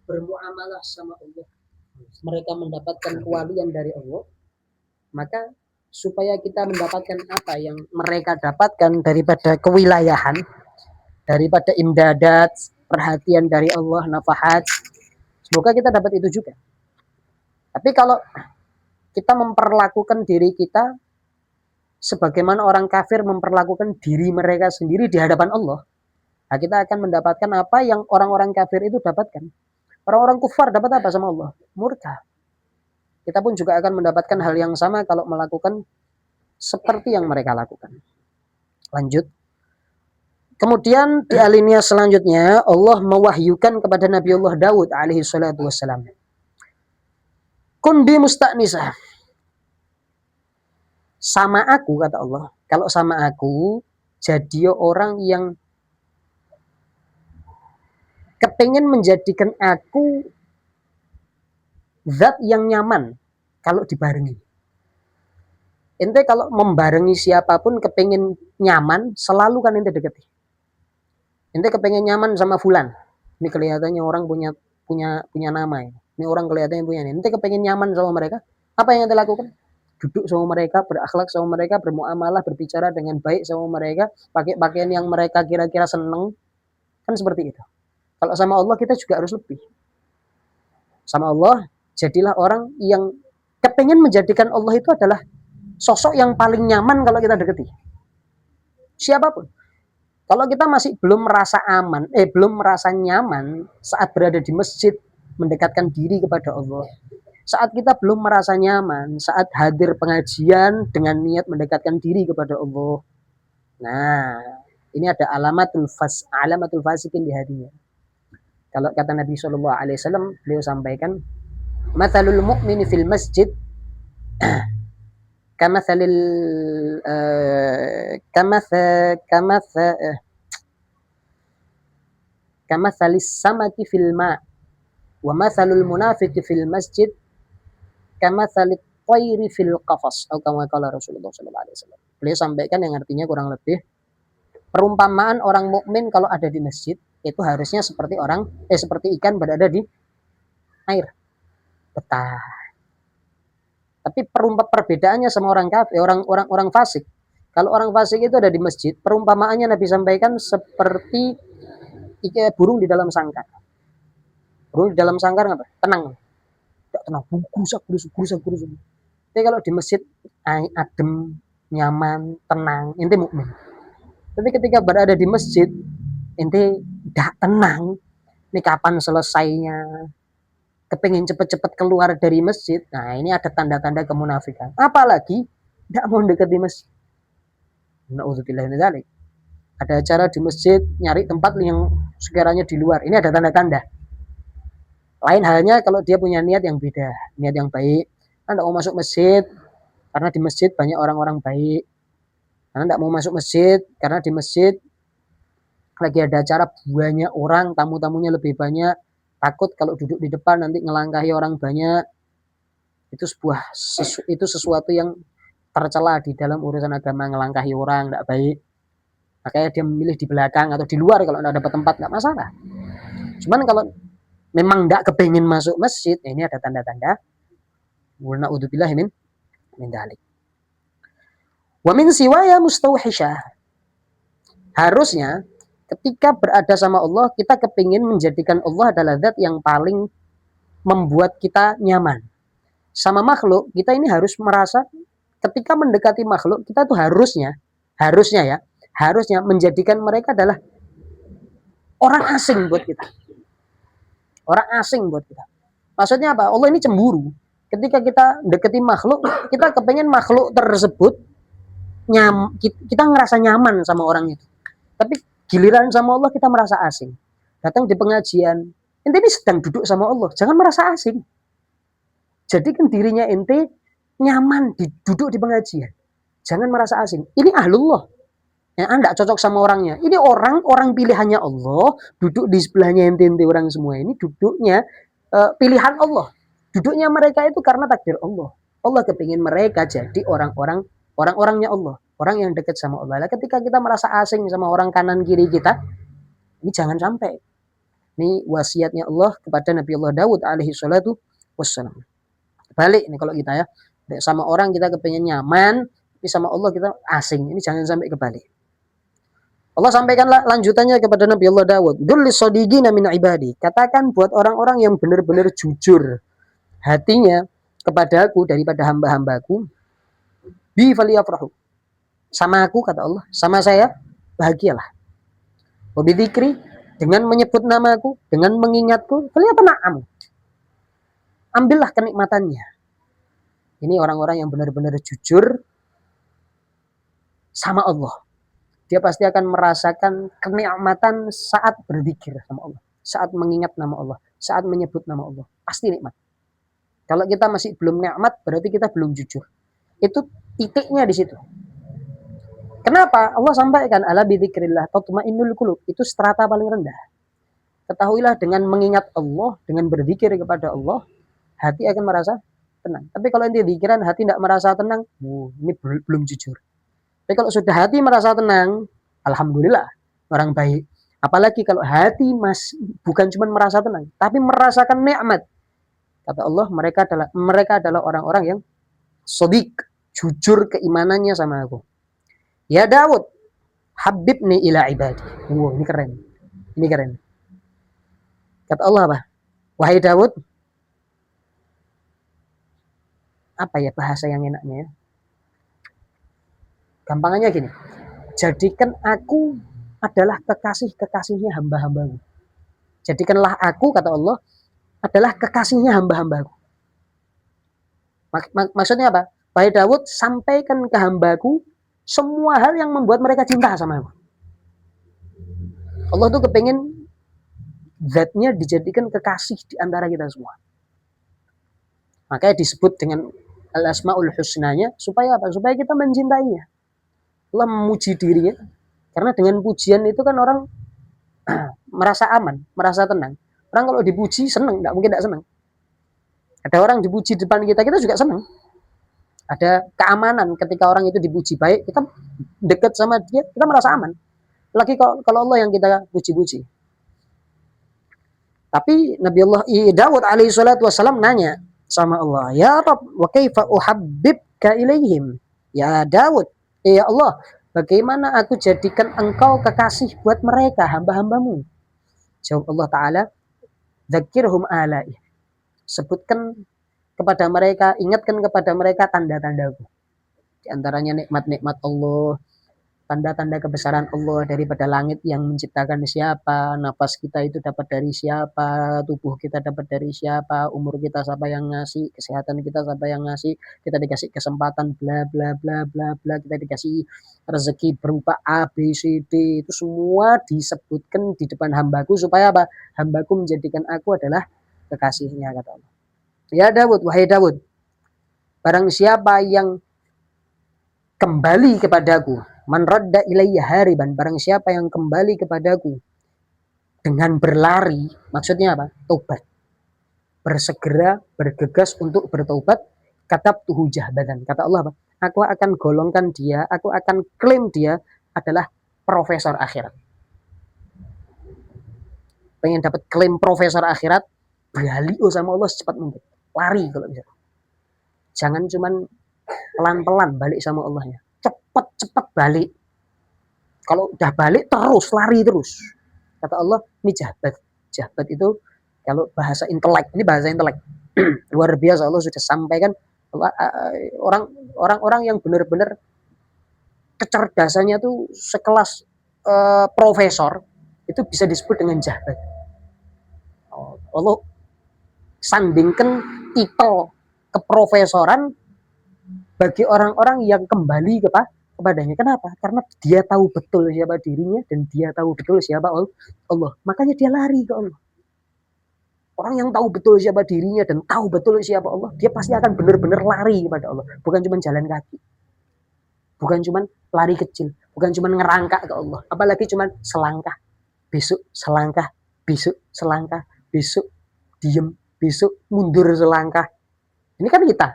bermuamalah sama Allah, mereka mendapatkan kewalian dari Allah, maka supaya kita mendapatkan apa yang mereka dapatkan daripada kewilayahan, daripada imdadat, perhatian dari Allah, nafahat, semoga kita dapat itu juga. Tapi kalau kita memperlakukan diri kita sebagaimana orang kafir memperlakukan diri mereka sendiri di hadapan Allah, nah kita akan mendapatkan apa yang orang-orang kafir itu dapatkan. Orang-orang kufar dapat apa sama Allah? Murka. Kita pun juga akan mendapatkan hal yang sama kalau melakukan seperti yang mereka lakukan. Lanjut. Kemudian di alinea selanjutnya Allah mewahyukan kepada Nabi Allah Daud alaihi salatu wassalam. Kun bi musta'nisah. Sama aku, kata Allah. Kalau sama aku, jadi orang yang kepingin menjadikan aku zat yang nyaman kalau dibarengi. Ente kalau membarengi siapapun kepingin nyaman, selalu kan ente deketi. Ente kepingin nyaman sama fulan. Ini kelihatannya orang punya nama ya. Ini orang kelihatannya punya ini. Ente kepingin nyaman sama mereka, apa yang ente lakukan? Duduk sama mereka, berakhlak sama mereka, bermuamalah, berbicara dengan baik sama mereka, pakai pakaian yang mereka kira-kira seneng. Kan seperti itu. Kalau sama Allah kita juga harus lebih. Sama Allah, jadilah orang yang kepingin menjadikan Allah itu adalah sosok yang paling nyaman kalau kita deketi. Siapapun. Kalau kita masih belum merasa aman, belum merasa nyaman saat berada di masjid, mendekatkan diri kepada Allah. Saat kita belum merasa nyaman, saat hadir pengajian dengan niat mendekatkan diri kepada Allah. Nah, ini ada alamatul fasikin di hatinya. Kalau kata Nabi Shallallahu Alaihi Wasallam, beliau sampaikan, "Mathalul mu'mini fil masjid kamathalis samaki fil ma' wa mathalul munafiqi fil masjid kamathalit tayri fil qafas." Atau kama qala Rasulullah sallallahu alaihi wasallam. Beliau sampaikan yang artinya kurang lebih perumpamaan orang mukmin kalau ada di masjid itu harusnya seperti ikan berada di air. Betah. Tapi perbedaannya sama orang kafir, orang fasik. Kalau orang fasik itu ada di masjid, perumpamaannya Nabi sampaikan seperti burung di dalam sangkar. Burung di dalam sangkar apa? Tenang. Tidak tenang, gurusak. Tapi kalau di masjid adem, nyaman, tenang, ente mukmin. Tapi ketika berada di masjid, ente tidak tenang. Ini kapan selesainya? Kepingin cepat-cepat keluar dari masjid. Nah, ini ada tanda-tanda kemunafikan. Apalagi tidak mau dekat di masjid. Na'udzubillah min dzalik. Ada acara di masjid, nyari tempat yang sekiranya di luar. Ini ada tanda-tanda. Lain halnya kalau dia punya niat yang beda, niat yang baik. Anda mau masuk masjid karena di masjid banyak orang-orang baik. Anda tidak mau masuk masjid karena di masjid lagi ada acara banyak orang, tamu-tamunya lebih banyak. Takut kalau duduk di depan nanti ngelangkahi orang banyak. Itu sesuatu yang tercela di dalam urusan agama, ngelangkahi orang tidak baik. Makanya dia memilih di belakang atau di luar kalau tidak dapat tempat, tidak masalah. Cuman kalau memang tidak kepingin masuk masjid, ini ada tanda-tanda. Na'udzubillah min dzalik. Wa min siwaya mustauhisyah. Harusnya ketika berada sama Allah, kita kepingin menjadikan Allah adalah zat yang paling membuat kita nyaman. Sama makhluk, kita ini harus merasa ketika mendekati makhluk, kita tuh harusnya menjadikan mereka adalah orang asing buat kita. Orang asing buat kita. Maksudnya apa? Allah ini cemburu. Ketika kita dekati makhluk, kita kepengen makhluk tersebut kita ngerasa nyaman sama orang itu. Tapi giliran sama Allah kita merasa asing. Datang di pengajian, ente ini sedang duduk sama Allah, jangan merasa asing. Jadikan dirinya ente nyaman duduk di pengajian. Jangan merasa asing. Ini ahlullah. Ya, anda cocok sama orangnya. Ini orang pilihannya Allah, duduk di sebelahnya ente orang semua ini duduknya pilihan Allah. Duduknya mereka itu karena takdir Allah. Allah kepingin mereka jadi orang-orangnya Allah, orang yang dekat sama Allah. Ketika kita merasa asing sama orang kanan kiri kita, ini jangan sampai. Ini wasiatnya Allah kepada Nabi Allah Daud alaihi salatu wassalam. Balik nih kalau kita ya, sama orang kita kepengen nyaman, tapi sama Allah kita asing. Ini jangan sampai kebalik. Allah sampaikanlah lanjutannya kepada Nabi Allah Daud. Dul sadiqina min ibadi. Katakan buat orang-orang yang benar-benar jujur hatinya kepada aku daripada hamba-hambaku. Bi faliyafrahu. Sama aku kata Allah, sama saya bahagialah. Wa bidzikri, dengan menyebut namaku, dengan mengingatku, falyatana'am. Ambillah kenikmatannya. Ini orang-orang yang benar-benar jujur sama Allah. Dia pasti akan merasakan kenikmatan saat berzikir sama Allah, saat mengingat nama Allah, saat menyebut nama Allah. Pasti nikmat. Kalau kita masih belum nikmat, berarti kita belum jujur. Itu titiknya di situ. Kenapa? Allah sampaikan ala bidzikrillah tatmainnul qulub. Itu strata paling rendah. Ketahuilah dengan mengingat Allah, dengan berzikir kepada Allah, hati akan merasa tenang. Tapi kalau nanti pikiran hati tidak merasa tenang, ini belum jujur. Tapi kalau sudah hati merasa tenang, alhamdulillah, orang baik. Apalagi kalau hati bukan cuma merasa tenang, tapi merasakan nikmat. Kata Allah, mereka adalah orang-orang yang shadiq, jujur keimanannya sama aku. Ya Daud, habibni ila ibadi. Wow, ini keren. Ini keren. Kata Allah apa? Wahai Daud, apa ya bahasa yang enaknya ya? Gampangannya gini, jadikan aku adalah kekasih-kekasihnya hamba-hambaku. Jadikanlah aku, kata Allah, adalah kekasihnya hamba-hambaku. Maksudnya apa? Wahai Daud, sampaikan ke hambaku semua hal yang membuat mereka cinta sama aku. Allah tuh kepengen zatnya dijadikan kekasih di antara kita semua. Makanya disebut dengan al-asma'ul husnanya, supaya apa? Supaya kita mencintainya. Allah memuji dirinya, karena dengan pujian itu kan orang merasa aman, merasa tenang. Orang kalau dipuji senang, tidak mungkin tidak senang. Ada orang dipuji di depan kita juga senang. Ada keamanan ketika orang itu dipuji baik, kita dekat sama dia, kita merasa aman. Lagi kalau Allah yang kita puji-puji. Tapi Nabi Allah Daud alaihi salatu wassalam nanya sama Allah, ya Rabb, wa kaifa uhabbibka ilaihim? Ya Daud, ya Allah, bagaimana aku jadikan engkau kekasih buat mereka, hamba-hambamu? Jawab Allah Ta'ala, dzakirhum alai. Sebutkan kepada mereka, ingatkan kepada mereka tanda-tandaku. Di antaranya nikmat-nikmat Allah, tanda-tanda kebesaran Allah, daripada langit yang menciptakan siapa, nafas kita itu dapat dari siapa, tubuh kita dapat dari siapa, umur kita siapa yang ngasih, kesehatan kita siapa yang ngasih, kita dikasih kesempatan bla bla bla bla bla, kita dikasih rezeki berupa A B C D, itu semua disebutkan di depan hambaku supaya apa? Hambaku menjadikan aku adalah kekasihnya, kata Allah. Ya Daud, wahai Daud, barang siapa yang kembali kepadaku, man radda ilayya hariban, barang siapa yang kembali kepadaku dengan berlari, maksudnya apa? Tobat. Bersegera, bergegas untuk bertobat, katabtuhu jahbatan. Kata Allah apa? Aku akan golongkan dia, aku akan klaim dia adalah profesor akhirat. Pengen dapat klaim profesor akhirat, beralih sama Allah secepat mungkin. Lari kalau bisa. Jangan cuman pelan-pelan balik sama Allahnya. Cepat-cepat balik. Kalau udah balik terus, lari terus. Kata Allah, ini jahbat. Jahbat itu kalau bahasa intelek, ini bahasa intelek. Luar biasa, Allah sudah sampaikan orang-orang yang benar-benar kecerdasannya tuh sekelas profesor, itu bisa disebut dengan jahbat. Allah sandingkan titel keprofesoran bagi orang-orang yang kembali kepadanya. Kenapa? Karena dia tahu betul siapa dirinya dan dia tahu betul siapa Allah. Makanya dia lari ke Allah. Orang yang tahu betul siapa dirinya dan tahu betul siapa Allah, dia pasti akan benar-benar lari kepada Allah. Bukan cuma jalan kaki. Bukan cuma lari kecil. Bukan cuma ngerangkak ke Allah. Apalagi cuma selangkah. Besok selangkah. Besok selangkah. Besok diem. Besok mundur selangkah. Ini kan kita.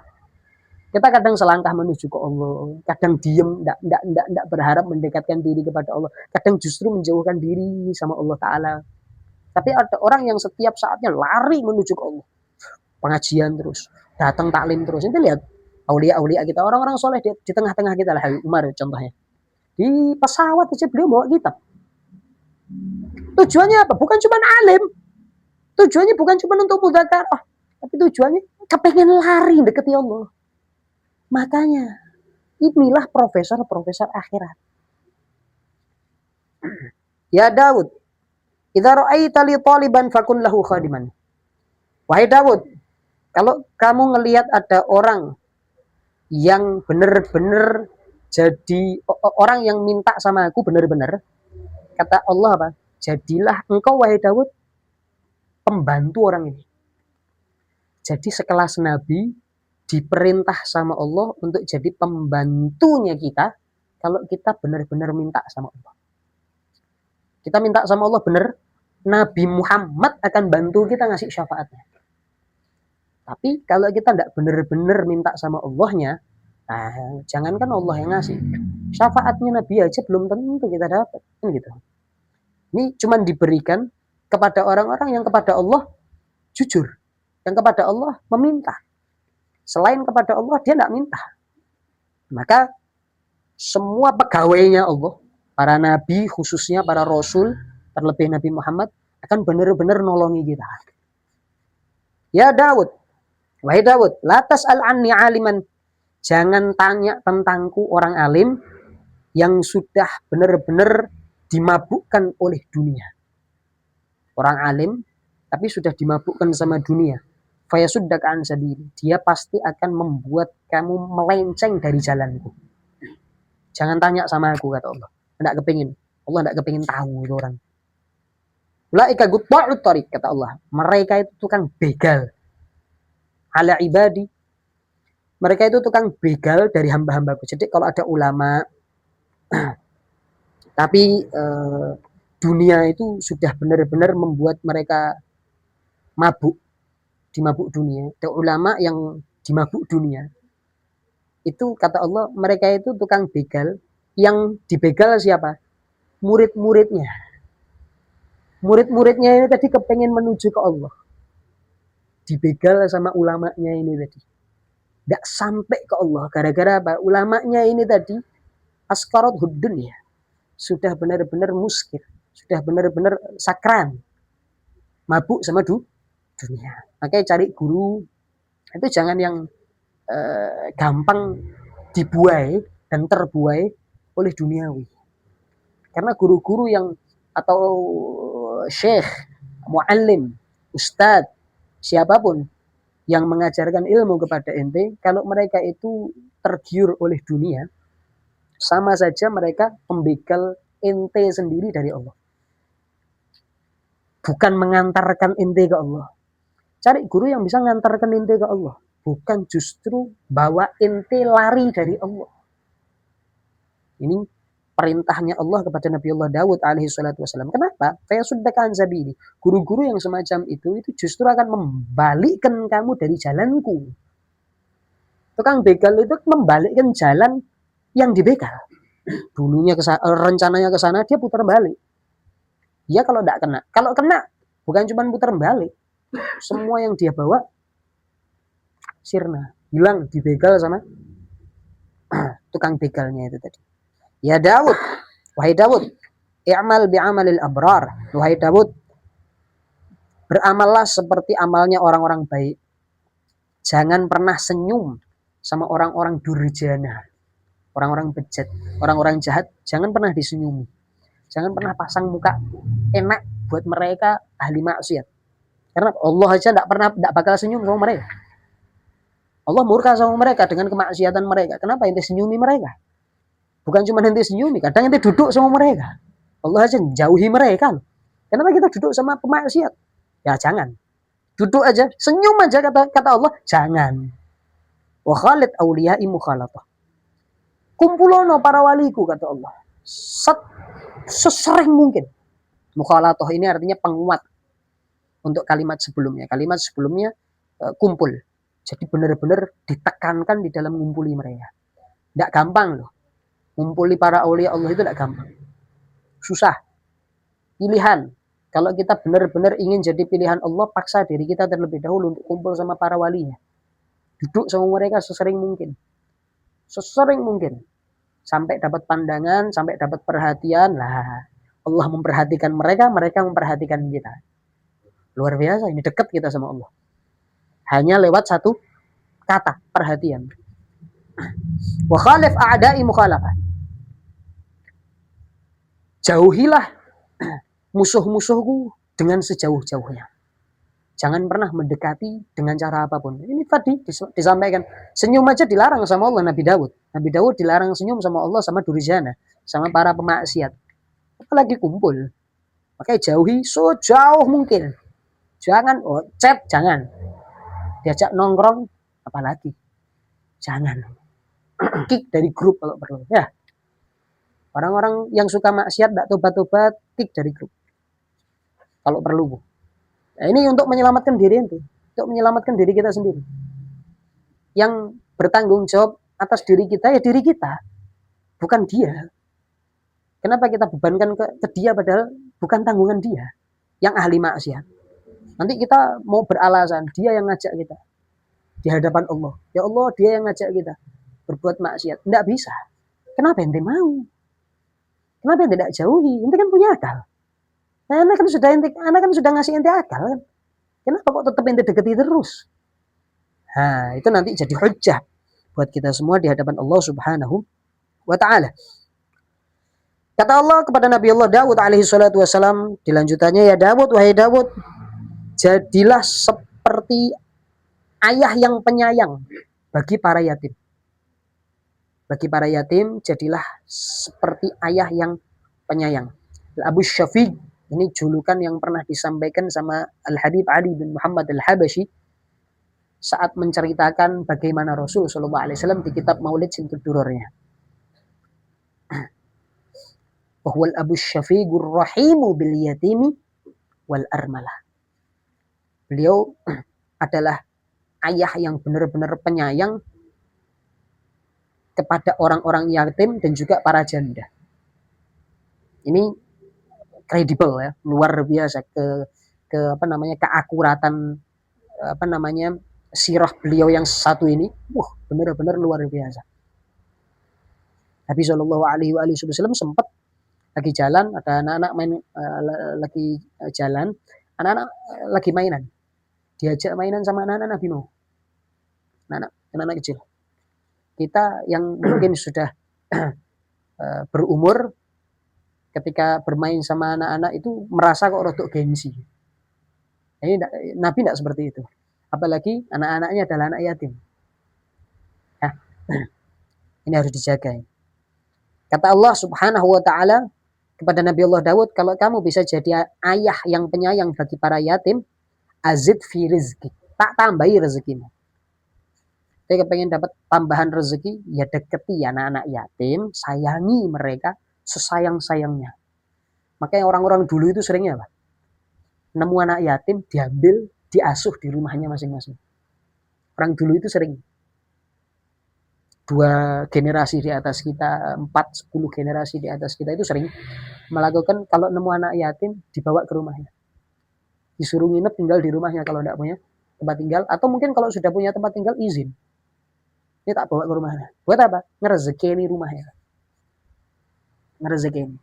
Kita kadang selangkah menuju ke Allah, kadang diem, tidak berharap mendekatkan diri kepada Allah, kadang justru menjauhkan diri sama Allah Ta'ala. Tapi ada orang yang setiap saatnya lari menuju ke Allah. Pengajian terus, datang taklim terus. Nanti lihat aulia-aulia kita, orang-orang soleh di tengah-tengah kita lah, Habib Umar contohnya. Di pesawat aja beliau bawa kitab. Tujuannya apa? Bukan cuma alim. Tujuannya bukan cuma untuk mudzakarah, tapi tujuannya kepengen lari deketi Allah. Makanya inilah profesor-profesor akhirat. Ya Daud, idza ra'aita li taliban fakun lahu khadiman. Wahai Daud, kalau kamu ngelihat ada orang yang benar-benar jadi orang yang minta sama aku benar-benar, kata Allah apa? Jadilah engkau wahai Daud pembantu orang ini. Jadi sekelas Nabi diperintah sama Allah untuk jadi pembantunya kita kalau kita benar-benar minta sama Allah. Kita minta sama Allah benar, Nabi Muhammad akan bantu kita ngasih syafaatnya. Tapi kalau kita tidak benar-benar minta sama Allahnya, nah, jangankan Allah yang ngasih, syafaatnya Nabi aja belum tentu kita dapat. Gitu. Ini cuma diberikan kepada orang-orang yang kepada Allah jujur, yang kepada Allah meminta. Selain kepada Allah dia tidak minta. Maka semua pegawainya Allah, para nabi khususnya para rasul, terlebih Nabi Muhammad akan benar-benar nolongi kita. Ya Daud, wahai Daud, la tas'al anni aliman, jangan tanya tentangku orang alim yang sudah benar-benar dimabukkan oleh dunia. Orang alim tapi sudah dimabukkan sama dunia. Fayasuddaka an sabili, dia pasti akan membuat kamu melenceng dari jalanku. Jangan tanya sama aku, kata Allah. Tidak kepingin. Allah tidak kepingin tahu itu orang. Ulaika gutta'ut thariq, kata Allah. Mereka itu tukang begal. Ala ibadi. Mereka itu tukang begal dari hamba-hambaku. Jadi kalau ada ulama tapi dunia itu sudah benar-benar membuat mereka mabuk, dimabuk dunia. Ada ulama yang dimabuk dunia. Itu kata Allah, mereka itu tukang begal. Yang dibegal siapa? Murid-muridnya. Murid-muridnya ini tadi kepengen menuju ke Allah. Dibegal sama ulamanya ini tadi. Tidak sampai ke Allah. Gara-gara apa? Ulamanya ini tadi askarat hudun ya. Sudah benar-benar muskir. Sudah benar-benar sakran. Mabuk sama dunia. Makanya cari guru. Itu jangan yang gampang dibuai dan terbuai oleh duniawi. Karena guru-guru yang atau syekh, muallim, ustadz, siapapun yang mengajarkan ilmu kepada ente, kalau mereka itu tergiur oleh dunia, sama saja mereka membegal ente sendiri dari Allah. Bukan mengantarkan ente ke Allah. Cari guru yang bisa mengantarkan ente ke Allah. Bukan justru bawa ente lari dari Allah. Ini perintahnya Allah kepada Nabi Allah Daud alaihi salatu wasallam. Kenapa? Fayasuddaka an sabili. Guru-guru yang semacam itu justru akan membalikkan kamu dari jalanku. Tukang begal itu membalikkan jalan yang dibegal. Dulunya rencananya ke sana, dia putar balik. Ya kalau tidak kena. Kalau kena, bukan cuma putar balik. Semua yang dia bawa sirna, hilang, dibegal sama tukang begalnya itu tadi. Ya Daud, wahai Daud, i'mal bi'amalil abrar. Wahai Daud, beramallah seperti amalnya orang-orang baik. Jangan pernah senyum sama orang-orang durjana, orang-orang bejat, orang-orang jahat. Jangan pernah disenyumi. Jangan pernah pasang muka enak buat mereka ahli maksiat. Karena Allah aja tidak bakal senyum sama mereka. Allah murka sama mereka dengan kemaksiatan mereka. Kenapa ente senyumi mereka? Bukan cuma ente senyumi, kadang ente duduk sama mereka. Allah aja jauhi mereka. Kenapa kita duduk sama pemaksiat? Ya jangan. Duduk aja, senyum aja kata Allah, jangan. Wa khalid awliya'i mukhalatah. Kumpulono para waliku, kata Allah. Sesering mungkin. Mukhalatah ini artinya penguat untuk kalimat sebelumnya. Kalimat sebelumnya kumpul. Jadi benar-benar ditekankan di dalam ngumpuli mereka. Tidak gampang loh. Ngumpuli para aulia Allah itu tidak gampang. Susah. Pilihan. Kalau kita benar-benar ingin jadi pilihan Allah, paksa diri kita terlebih dahulu untuk kumpul sama para walinya. Duduk sama mereka sesering mungkin. Sesering mungkin. Sampai dapat pandangan, sampai dapat perhatian. Lah, Allah memperhatikan mereka, mereka memperhatikan kita. Luar biasa, ini dekat kita sama Allah. Hanya lewat satu kata, perhatian. Wa khalif a'da'i mukhalafah. Jauhilah musuh-musuhku dengan sejauh-jauhnya. Jangan pernah mendekati dengan cara apapun. Ini tadi disampaikan. Senyum aja dilarang sama Allah Nabi Daud. Nabi Daud dilarang senyum sama Allah, sama Durijana, sama para pemaksiat. Apalagi kumpul. Makanya jauhi sejauh mungkin. Jangan chat, jangan. Diajak nongkrong, apalagi. Jangan. Kick dari grup kalau perlu. Ya. Orang-orang yang suka maksiat, tidak tobat-tobat, kick dari grup. Kalau perlu. Nah, ini untuk menyelamatkan diri ente. Untuk menyelamatkan diri kita sendiri. Yang bertanggung jawab atas diri kita, ya diri kita. Bukan dia. Kenapa kita bebankan ke dia padahal bukan tanggungan dia. Yang ahli maksiat. Nanti kita mau beralasan, dia yang ngajak kita. Di hadapan Allah. Ya Allah, dia yang ngajak kita. Berbuat maksiat. Tidak bisa. Kenapa ente mau? Kenapa ente tidak jauhi? Ente kan punya akal. Nah, anak kan sudah ngasih ente akal kan. Kenapa kok tetap ente deketi terus? Nah, itu nanti jadi hujjah buat kita semua di hadapan Allah Subhanahu wa ta'ala. Kata Allah kepada Nabi Allah Daud alaihi salatu wassalam, dilanjutannya, ya Daud, wahai Daud, jadilah seperti ayah yang penyayang bagi para yatim. Bagi para yatim, jadilah seperti ayah yang penyayang. Abu Syafiq, ini julukan yang pernah disampaikan sama Al-Habib Ali bin Muhammad Al-Habashi saat menceritakan bagaimana Rasul SAW di kitab Maulid Sintud Durornya. Wahwal Abu Syafiqur Rahimu bil yatimi wal armalah. Beliau adalah ayah yang benar-benar penyayang kepada orang-orang yatim dan juga para janda. Ini kredibel ya, luar biasa keakuratan sirah beliau yang satu ini. Benar-benar luar biasa. Nabi Shallallahu Alaihi Wasallam sempat lagi jalan, ada anak-anak main lagi jalan, anak-anak lagi mainan, diajak mainan sama anak-anak Nabi Nuh, anak-anak kecil. Kita yang mungkin sudah berumur, ketika bermain sama anak-anak itu merasa kok rodok gengsi. Ini Nabi tidak seperti itu. Apalagi anak-anaknya adalah anak yatim. Nah, ini harus dijaga. Kata Allah Subhanahu wa ta'ala kepada Nabi Allah Daud, kalau kamu bisa jadi ayah yang penyayang bagi para yatim, azid fi rizki, tak tambahi rezekimu. Jadi kepengen dapat tambahan rezeki, ya deketi anak-anak yatim, sayangi mereka sesayang-sayangnya. Makanya orang-orang dulu itu seringnya apa? Nemu anak yatim, diambil, diasuh di rumahnya masing-masing. Orang dulu itu sering. 2 generasi di atas kita, 4, 10 generasi di atas kita itu sering melakukan, kalau nemu anak yatim, dibawa ke rumahnya. Disuruh nginep tinggal di rumahnya kalau tidak punya tempat tinggal, atau mungkin kalau sudah punya tempat tinggal, izin. Ini tak bawa ke rumahnya. Buat apa? Ngerezekeni rumahnya. Ngerezekeni.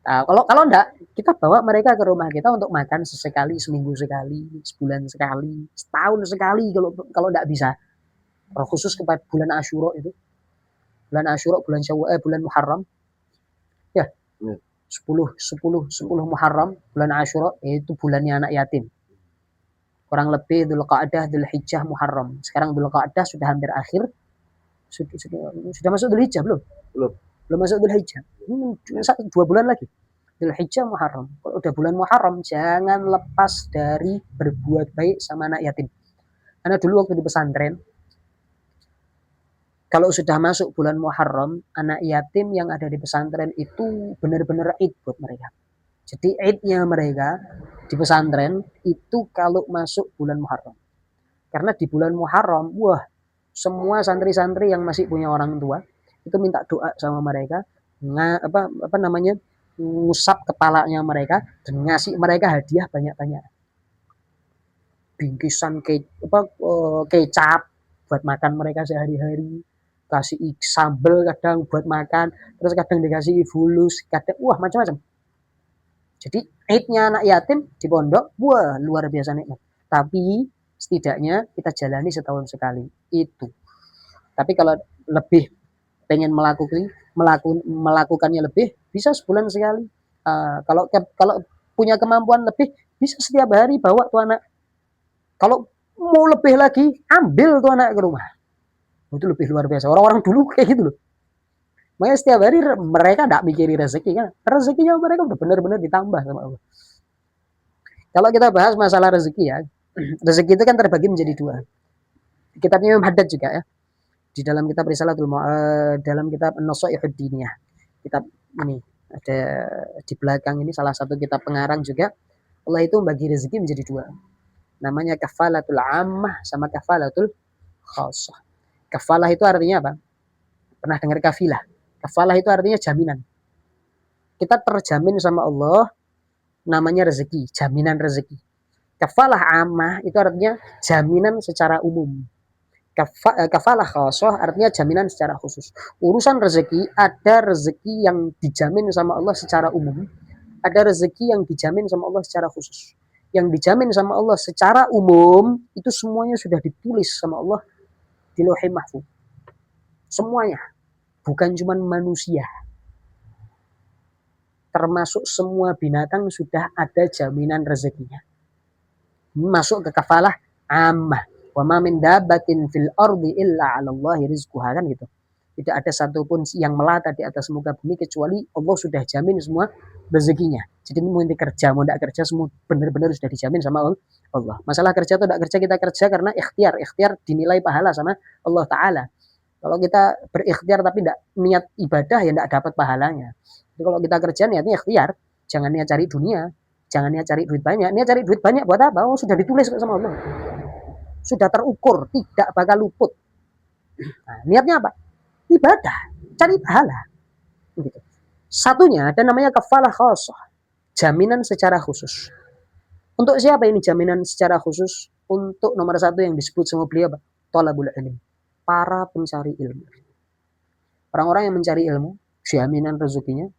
Nah, kalau enggak, kita bawa mereka ke rumah kita untuk makan sesekali, seminggu sekali, sebulan sekali, setahun sekali kalau enggak bisa. Khusus kepada bulan Asyura itu. Bulan Asyura, bulan Syawal, bulan Muharram. Ya. 10 Muharram, bulan Asyura, itu bulannya anak yatim. Kurang lebih Dzulqa'dah, Dzulhijjah, Muharram. Sekarang Dzulqa'dah sudah hampir akhir. Sudah masuk Dzulhijjah belum? Belum masuk Dzulhijjah. 2 bulan lagi. Dzulhijjah, Muharram. Kalau udah bulan Muharram, jangan lepas dari berbuat baik sama anak yatim. Karena dulu waktu di pesantren, kalau sudah masuk bulan Muharram, anak yatim yang ada di pesantren itu benar-benar Id buat mereka. Jadi Idnya mereka di pesantren itu kalau masuk bulan Muharram. Karena di bulan Muharram, semua santri-santri yang masih punya orang tua itu minta doa sama mereka, ngusap kepalanya mereka dan ngasih mereka hadiah banyak-banyak. Bingkisan kecap buat makan mereka sehari-hari, kasih sambel kadang buat makan, terus kadang dikasih fulus, kadang wah macam-macam. Jadi aidnya anak yatim di pondok, wah luar biasa nikmat. Tapi setidaknya kita jalani setahun sekali itu. Tapi kalau lebih pengen melakukannya lebih, bisa sebulan sekali. Kalau punya kemampuan lebih, bisa setiap hari bawa tuh anak. Kalau mau lebih lagi, ambil tuh anak ke rumah. Itu lebih luar biasa. Orang-orang dulu kayak gitu loh. Makanya setiap hari mereka tidak mikiri rezeki kan. Rezekinya mereka udah benar-benar ditambah sama Allah. Kalau kita bahas masalah rezeki ya, rezeki itu kan terbagi menjadi dua. Kitabnya Imam Haddad juga ya. Di dalam kitab Risalatul dalam kitab An-Nasaihud Diniyah. Kitab ini ada di belakang ini salah satu kitab pengarang juga. Allah itu membagi rezeki menjadi dua. Namanya kafalatul ammah sama kafalatul khassah. Kafalah itu artinya apa? Pernah dengar kafilah? Kafalah itu artinya jaminan. Kita terjamin sama Allah, namanya rezeki, jaminan rezeki. Kafalah ammah itu artinya jaminan secara umum. Kafalah khassah artinya jaminan secara khusus. Urusan rezeki, ada rezeki yang dijamin sama Allah secara umum, ada rezeki yang dijamin sama Allah secara khusus. Yang dijamin sama Allah secara umum itu semuanya sudah ditulis sama Allah di Lauhul Mahfuz. Semuanya, bukan cuma manusia. Termasuk semua binatang sudah ada jaminan rezekinya. Masuk ke kafalah ammah. Wa ma min dabbatin fil ardi illa 'ala Allahi rizquha kan gitu. Tidak ada satupun yang melata di atas muka bumi kecuali Allah sudah jamin semua rezekinya. Jadi mau kerja mau tidak kerja semua benar-benar sudah dijamin sama Allah. Masalah kerja atau tidak kerja kita kerja karena ikhtiar dinilai pahala sama Allah Taala. Kalau kita berikhtiar tapi tidak niat ibadah ya tidak dapat pahalanya. Jadi kalau kita kerja niatnya ikhtiar, jangan niat cari dunia, jangan niat cari duit banyak. Niat cari duit banyak buat apa? Oh, sudah ditulis sama Allah. Sudah terukur, tidak bakal luput. Nah, niatnya apa? Ibadah, cari pahala. Gitu. Satunya ada namanya kafalah khassah, jaminan secara khusus. Untuk siapa ini jaminan secara khusus? Untuk nomor satu yang disebut sama beliau apa? Thalabul ilm, para pencari ilmu. Orang-orang yang mencari ilmu, jaminan rezekinya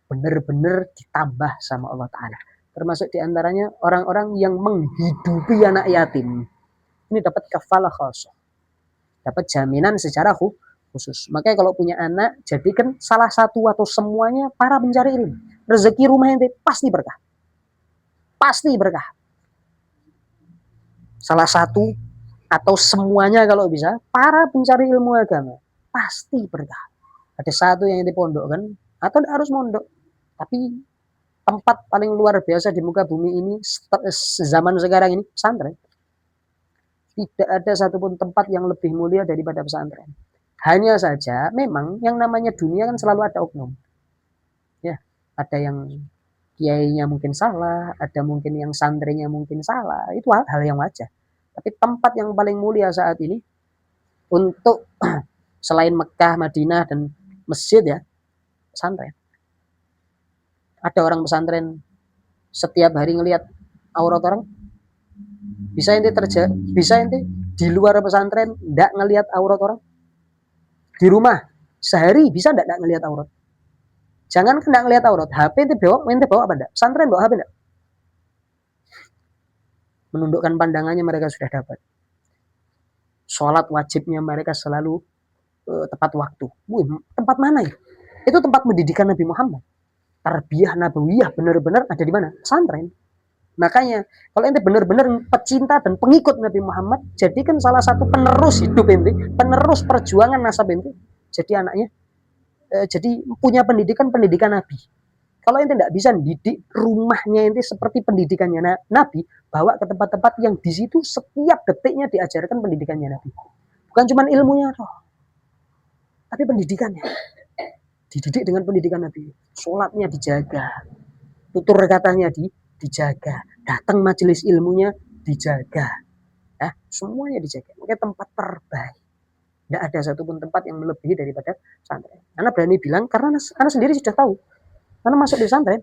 benar-benar ditambah sama Allah Ta'ala. Termasuk diantaranya orang-orang yang menghidupi anak yatim. Ini dapat kafalah khassah, dapat jaminan secara khusus. Makanya kalau punya anak, jadikan salah satu atau semuanya para pencari ilmu. Rezeki rumah ente pasti berkah. Pasti berkah. Salah satu atau semuanya kalau bisa, para pencari ilmu agama. Pasti berkah. Ada satu yang ente pondok kan, atau tidak harus mondok. Tapi tempat paling luar biasa di muka bumi ini, zaman sekarang ini, pesantren. Tidak ada satupun tempat yang lebih mulia daripada pesantren. Hanya saja memang yang namanya dunia kan selalu ada oknum. Ya, ada yang kiainya mungkin salah, ada mungkin yang santrinya mungkin salah. Itu hal yang wajar. Tapi tempat yang paling mulia saat ini untuk selain Mekah, Madinah dan masjid ya, pesantren. Ada orang pesantren setiap hari ngelihat aurat orang. Bisa ente di luar pesantren ndak ngelihat aurat orang? Di rumah sehari bisa ndak ngelihat aurat? Jangan kena ngelihat aurat, HP ente bawa apa ndak? Pesantren bawa HP ndak? Menundukkan pandangannya mereka sudah dapat. Sholat wajibnya mereka selalu tepat waktu. Tempat mana ya? Itu tempat pendidikan Nabi Muhammad. Tarbiyah nabawiyah benar-benar ada di mana? Pesantren. Makanya kalau ente benar-benar pecinta dan pengikut Nabi Muhammad, jadikan salah satu penerus hidup ente, penerus perjuangan nasab ente, jadi anaknya, jadi punya pendidikan Nabi. Kalau ente tidak bisa didik rumahnya ente seperti pendidikannya Nabi, bawa ke tempat-tempat yang di situ setiap detiknya diajarkan pendidikannya Nabi. Bukan cuma ilmunya toh, tapi pendidikannya. Dididik dengan pendidikan Nabi. Sholatnya dijaga, tutur katanya dijaga, datang majelis ilmunya dijaga, ya semuanya dijaga. Makanya tempat terbaik. Tidak ada satupun tempat yang melebihi daripada pesantren. Karena berani bilang karena sendiri sudah tahu Karena masuk di pesantren,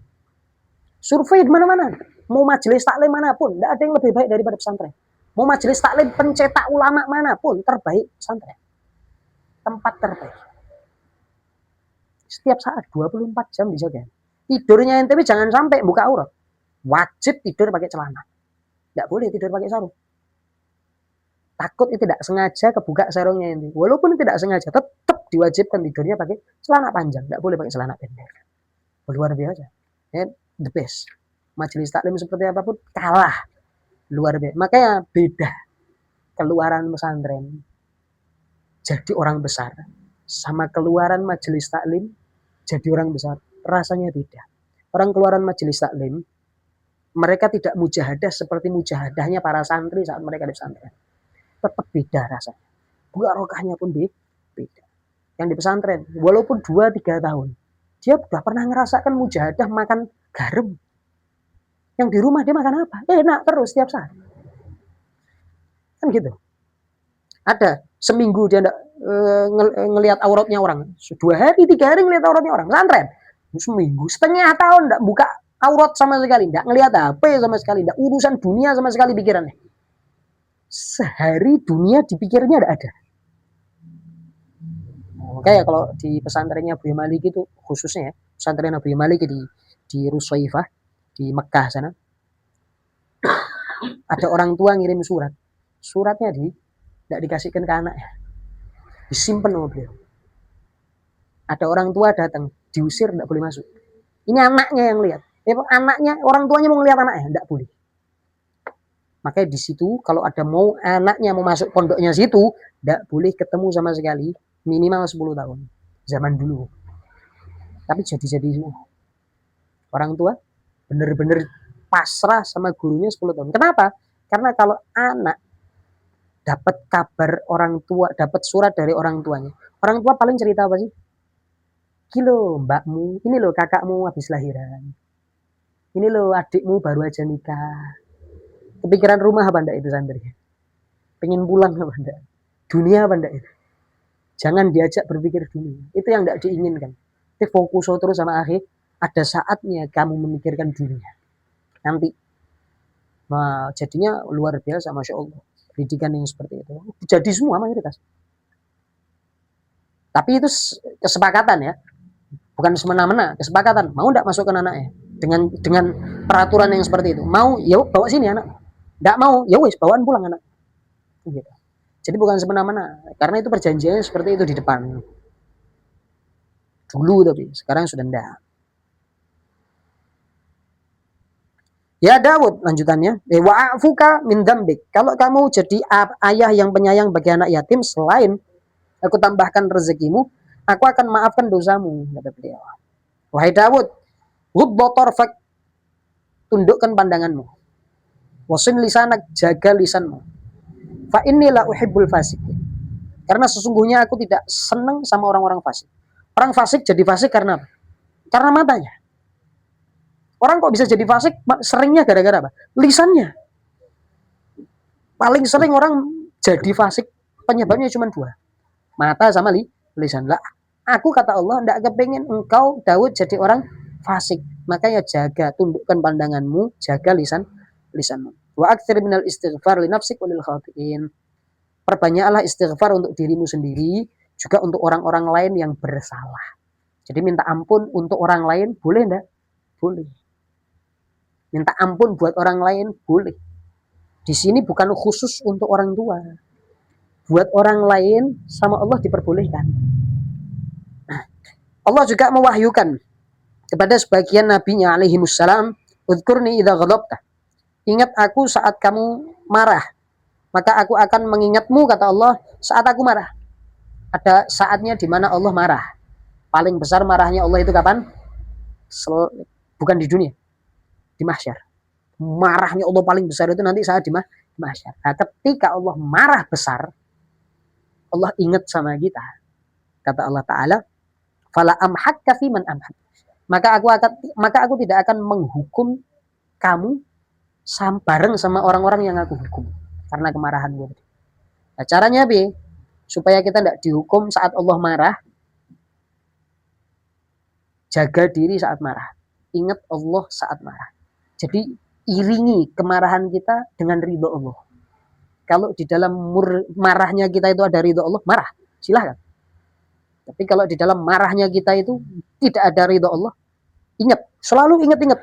survei di mana-mana, mau majelis taklim manapun, tidak ada yang lebih baik daripada pesantren. Mau majelis taklim pencetak ulama manapun, terbaik pesantren. Tempat terbaik. Setiap saat 24 jam dijaga. Tidurnya ente jangan sampai buka aurat. Wajib tidur pakai celana. Tidak boleh tidur pakai sarung. Takut itu tidak sengaja kebuka sarungnya ente. Walaupun tidak sengaja, tetap diwajibkan tidurnya pakai celana panjang. Tidak boleh pakai celana pendek. Luar biasa. The best. Majelis taklim seperti apapun kalah. Luar biasa. Makanya beda keluaran pesantren jadi orang besar sama keluaran majelis taklim jadi orang besar, rasanya beda. Orang keluaran majelis taklim, mereka tidak mujahadah seperti mujahadahnya para santri saat mereka di pesantren. Tetap beda rasanya. Barokahnya pun beda. Yang di pesantren, walaupun 2-3 tahun, dia sudah pernah ngerasakan mujahadah makan garam. Yang di rumah dia makan apa? Enak terus setiap saat. Kan gitu. Ada seminggu dia enggak ngelihat auratnya orang. 2 hari, 3 hari ngelihat auratnya orang. Pesantren. Seminggu, setengah tahun enggak buka aurat sama sekali, enggak ngelihat HP sama sekali, enggak urusan dunia sama sekali pikirannya. Sehari dunia dipikirnya enggak ada. Kayak kalau di pesantrennya Abu Malik itu khususnya ya, pesantren Abu Malik di Rusaifah di Mekah sana. Ada orang tua ngirim surat. Suratnya enggak dikasihkan ke anaknya. Disimpan sama beliau. Ada orang tua datang, diusir enggak boleh masuk. Ini anaknya yang lihat. Anaknya, orang tuanya mau ngelihat anaknya, enggak boleh. Makanya di situ kalau ada mau anaknya mau masuk pondoknya situ, enggak boleh ketemu sama sekali, minimal 10 tahun. Zaman dulu. Tapi jadi semua. Orang tua bener-bener pasrah sama gurunya 10 tahun. Kenapa? Karena kalau anak dapat kabar orang tua, dapat surat dari orang tuanya. Orang tua paling cerita apa sih? Kilo mbakmu, ini loh kakakmu habis lahiran. Ini loh adikmu baru aja nikah. Kepikiran rumah apa enggak itu santri? Pengen pulang apa enggak? Dunia apa enggak itu? Jangan diajak berpikir dunia. Itu yang enggak diinginkan. Tapi fokus terus sama akhir. Ada saatnya kamu memikirkan dunia. Nanti. Nah, jadinya luar biasa, Masya Allah. Pendidikan yang seperti itu. Jadi semua mayoritas. Tapi itu kesepakatan ya. Bukan semena-mena, kesepakatan. Mau enggak masukkan anaknya? Dengan peraturan yang seperti itu. Mau, ya bawa sini anak. Enggak mau, ya wis bawaan pulang anak. Gitu. Jadi bukan semena-mena. Karena itu perjanjiannya seperti itu di depan. Dulu tapi sekarang sudah enggak. Ya Daud, lanjutannya. Wa'afuka min dambik. Kalau kamu jadi ayah yang penyayang bagi anak yatim, selain aku tambahkan rezekimu, aku akan maafkan dosamu, kata beliau. Wahai Daud, ghuddotorfak, tundukkan pandanganmu. Wasin lisanak, jaga lisanmu. Fa inilah uhibbul fasik. Karena sesungguhnya aku tidak senang sama orang-orang fasik. Orang fasik jadi fasik karena apa? Karena matanya. Orang kok bisa jadi fasik seringnya gara-gara apa? Lisannya. Paling sering orang jadi fasik penyebabnya cuma 2. Mata sama lisan. Lah, aku kata Allah tidak kepengen engkau Daud jadi orang fasik. Makanya jaga, tundukkan pandanganmu, jaga lisanmu. Wa aktsir minal istighfar li nafsik walil khatiin. Perbanyaklah istighfar untuk dirimu sendiri, juga untuk orang-orang lain yang bersalah. Jadi minta ampun untuk orang lain boleh enggak? Boleh. Minta ampun buat orang lain boleh. Di sini bukan khusus untuk orang tua. Buat orang lain sama Allah diperbolehkan. Allah juga mewahyukan kepada sebagian nabinya alaihi wassalam, "Udhkurni idza ghadabta." Ingat aku saat kamu marah. Maka aku akan mengingatmu, kata Allah, saat aku marah. Ada saatnya di mana Allah marah. Paling besar marahnya Allah itu kapan? Bukan di dunia, di mahsyar. Marahnya Allah paling besar itu nanti saat di mahsyar. Nah, ketika Allah marah besar, Allah ingat sama kita. Kata Allah Ta'ala, "Fala amhakka fi man amhak." Maka aku tidak akan menghukum kamu bareng sama orang-orang yang aku hukum karena kemarahan gue. Nah, caranya B, supaya kita tidak dihukum saat Allah marah, jaga diri saat marah. Ingat Allah saat marah. Jadi iringi kemarahan kita dengan ridho Allah. Kalau di dalam marahnya kita itu ada ridho Allah, marah, silahkan. Tapi kalau di dalam marahnya kita itu tidak ada ridho Allah, ingat, selalu ingat-ingat.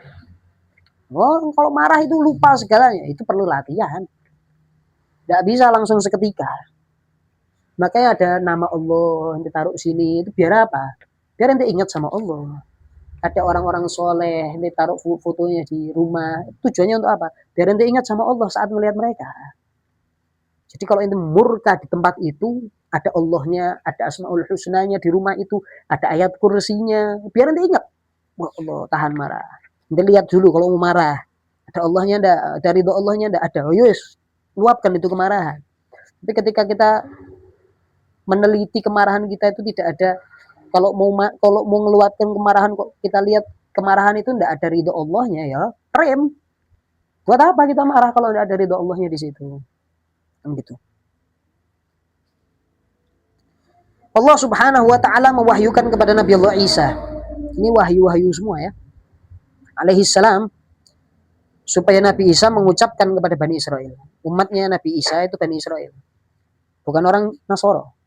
Oh, kalau marah itu lupa segalanya, itu perlu latihan. Tidak bisa langsung seketika. Makanya ada nama Allah yang ditaruh sini, itu biar apa? Biar nanti ingat sama Allah. Ada orang-orang soleh, nanti taruh fotonya di rumah. Tujuannya untuk apa? Biar nanti ingat sama Allah saat melihat mereka. Jadi kalau itu murka di tempat itu, ada Allahnya, ada Asmaul Husnanya di rumah itu, ada ayat kursinya, biar nanti ingat. Wah, Allah tahan marah. Nanti lihat dulu kalau mau marah. Ada Allahnya enggak? Ada ridho Allahnya enggak? Ada. Oh yes, luapkan itu kemarahan. Tapi ketika kita meneliti kemarahan kita itu tidak ada, kalau mau ngeluapkan kemarahan kok kita lihat kemarahan itu enggak ada ridho Allahnya, ya rem. Buat apa kita marah kalau enggak ada ridho Allahnya di situ? Gitu. Allah Subhanahu wa taala mewahyukan kepada Nabi Allah Isa. Ini wahyu-wahyu semua ya. Alaihi salam, supaya Nabi Isa mengucapkan kepada Bani Israel. Umatnya Nabi Isa itu Bani Israel. Bukan orang Nasoro.